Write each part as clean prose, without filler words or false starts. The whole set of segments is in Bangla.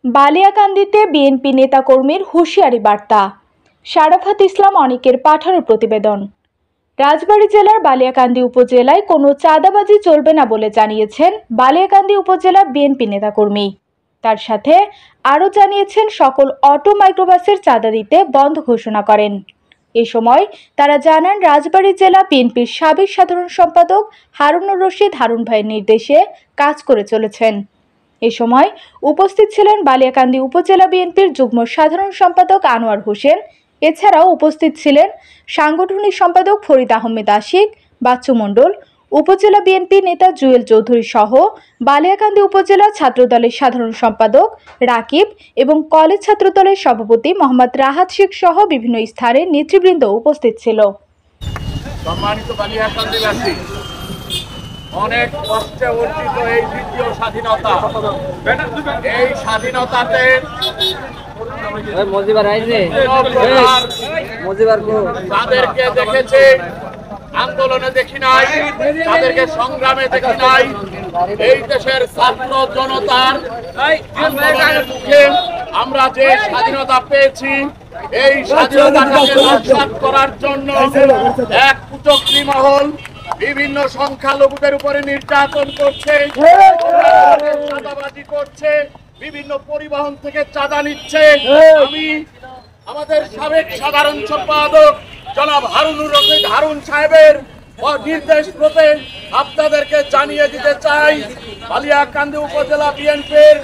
বালিয়াকান্দিতে বিএনপি নেতাকর্মীর হুঁশিয়ারি বার্তা। শারাফাত ইসলাম অনিকের পাঠানো প্রতিবেদন। রাজবাড়ী জেলার বালিয়াকান্দি উপজেলায় কোনো চাঁদাবাজি চলবে না বলে জানিয়েছেন বালিয়াকান্দি উপজেলা বিএনপি নেতাকর্মী। তার সাথে আরও জানিয়েছেন সকল অটো মাইক্রোবাসের চাঁদা দিতে বন্ধ ঘোষণা করেন। এ সময় তারা জানান, রাজবাড়ী জেলা বিএনপির সাবেক সাধারণ সম্পাদক হারুনুর রশিদ হারুন ভাইয়ের নির্দেশে কাজ করে চলেছেন। এ সময় উপস্থিত ছিলেন বালিয়াকান্দি উপজেলা বিএনপির যুগ্ম সাধারণ সম্পাদক আনোয়ার হোসেন। এছাড়াও উপস্থিত ছিলেন সাংগঠনিক সম্পাদক ফরিদ আহমেদ আশিক, বাচ্চু মণ্ডল, উপজেলা বিএনপি নেতা জুয়েল চৌধুরী সহ বালিয়াকান্দি উপজেলা ছাত্রদলের সাধারণ সম্পাদক রাকিব এবং কলেজ ছাত্রদলের সভাপতি মোহাম্মদ রাহাত শেখ সহ বিভিন্ন স্থানের নেতৃবৃন্দ উপস্থিত ছিল। সম্মানিত বালিয়াকান্দিবাসী, অনেক কষ্টে অর্জিত এই দ্বিতীয় স্বাধীনতা, এই স্বাধীনতাতে তাদেরকে দেখেছে আন্দোলনে দেখি নাই, তাদেরকে সংগ্রামে দেখি নাই। এই দেশের ছাত্র জনতার আন্দোলনের মুখে আমরা যে স্বাধীনতা পেয়েছি, এই স্বাধীনতাকে নস্যাৎ করার জন্য এক কুচক্রী মহল বিভিন্ন সংখ্যালঘুদের উপরে নির্যাতন করছে, চাঁদাবাজি করছে, বিভিন্ন পরিবহন থেকে চাঁদা নিচ্ছে। আমি আমাদের সাবেক সাধারণ সম্পাদক জনাব হারুনুর রশিদ হারুন সাহেবের নির্দেশ মতে আপনাদেরকে জানিয়ে দিতে চাই, বালিয়াকান্দি উপজেলা বিএনপির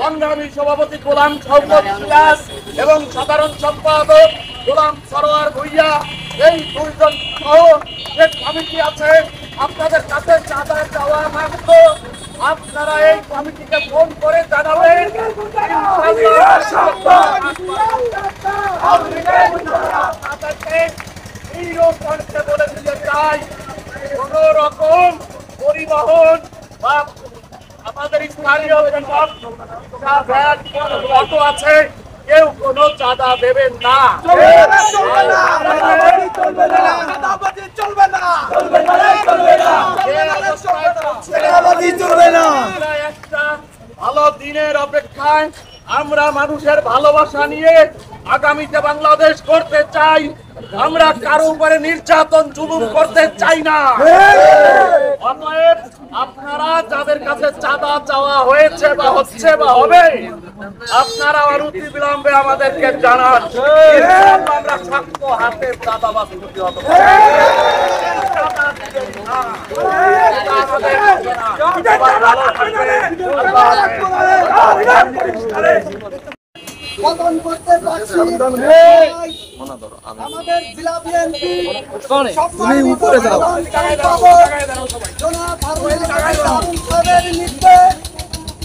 সংগ্রামী সভাপতি গোলাম শওকত সিরাজ এবং সাধারণ সম্পাদক গোলাম সরোয়ার ভুইয়া, এই দুইজন সহ যে কমিটি আছে, আপনাদের কাছে চাঁদা চাওয়া মাত্র আপনারা এই কমিটিকে ফোন করে জানাবেন। বলে দিতে চাই, কোন রকম পরিবহন বা আমাদের স্থানীয় অটো আছে, কেউ কোনো চাঁদা দেবেন না। একটা ভালো দিনের অপেক্ষায় আমরা মানুষের ভালোবাসা নিয়ে আগামীতে বাংলাদেশ করতে চাই। আমরা কারো উপরে নির্যাতন জুলুম করতে চাই না। অতএব আপনারা যাদের কাছে চাঁদা চাওয়া হয়েছে বা হচ্ছে বা হবে, আপনারা অনতি বিলম্বে আমাদেরকে জানান। আমরা শক্ত হাতে চাঁদাবাজ প্রতিহত পতন করতে পারছি আমাদের জেলা বিএনপি উপরে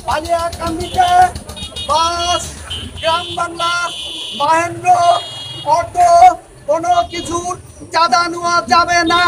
বালিয়াকান্দিতে বাস, গ্রাম বাংলা, মহেন্দ্র, অটো কোনো কিছুর চাঁদা নেওয়া যাবে না।